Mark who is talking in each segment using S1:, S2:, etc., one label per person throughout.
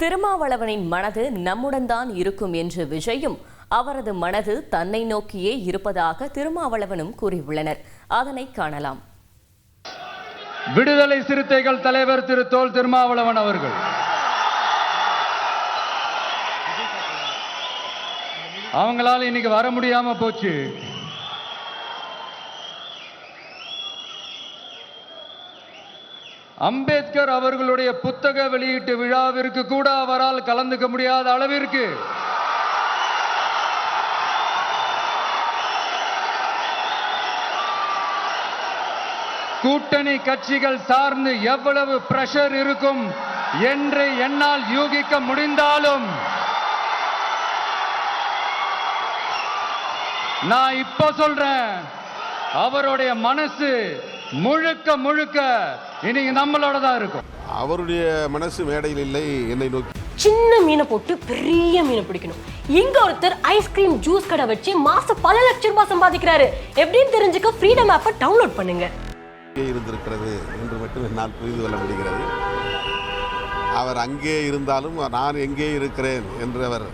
S1: திருமாவளவனின் மனது நம்முடன் தான் இருக்கும் என்று விஜயும் அவரது மனது தன்னை நோக்கியே இருப்பதாக திருமாவளவனும் கூறியுள்ளனர். அதனை காணலாம்.
S2: விடுதலை சிறுத்தைகள் தலைவர் திரு தோல் திருமாவளவன் அவர்கள் அவங்களால இன்னைக்கு வர முடியாம போச்சு. அம்பேத்கர் அவர்களுடைய புத்தக வெளியீட்டு விழாவிற்கு கூட அவரால் கலந்துக்க முடியாத அளவிற்கு கூட்டணி கட்சிகள் சார்ந்து எவ்வளவு பிரஷர் இருக்கும் என்று என்னால் யூகிக்க முடிந்தாலும் நான் இப்ப சொல்றேன், அவருடைய மனசு முழுக்க முழுக்க இன்னைக்கு நம்மளோட தான் இருக்கும்.
S3: அவருடைய மனசு மேடையில் இல்லை, என்னை நோக்கி.
S4: சின்ன மீனை போட்டு பெரிய மீனை பிடிக்கணும். இங்க ஒருத்தர் ஐஸ்கிரீம் ஜூஸ் கடை வச்சு மாசம் பல லட்சம் ரூபாய் சம்பாதிக்கிறாரு. எப்படின்னு தெரிஞ்சுக்க ஃப்ரீடம் ஆப்பை டவுன்லோட் பண்ணுங்க.
S3: இருந்திருக்கிறது என்று மட்டும் என்னால் புரிந்து கொள்ள முடிகிறது. அவர் அங்கே இருந்தாலும் நான் எங்கே இருக்கிறேன் என்று அவர்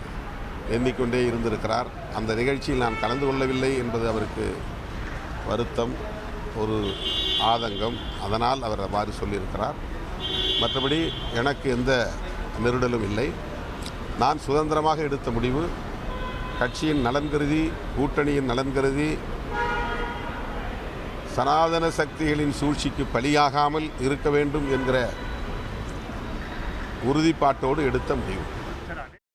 S3: எண்ணிக்கொண்டே இருந்திருக்கிறார். அந்த நிகழ்ச்சியில் நான் கலந்து கொள்ளவில்லை என்பது அவருக்கு வருத்தம், ஒரு ஆதங்கம். அதனால் அவர் அவ்வாறு சொல்லியிருக்கிறார். மற்றபடி எனக்கு எந்த நெருடலும் இல்லை. நான் சுதந்திரமாக எடுத்த முடிவு, கட்சியின் நலன் கருதி, கூட்டணியின் நலன் கருதி, சனாதன சக்திகளின் சூழ்ச்சிக்கு பலியாகாமல் இருக்க வேண்டும் என்கிற உறுதிப்பாட்டோடு எடுத்த முடிவு.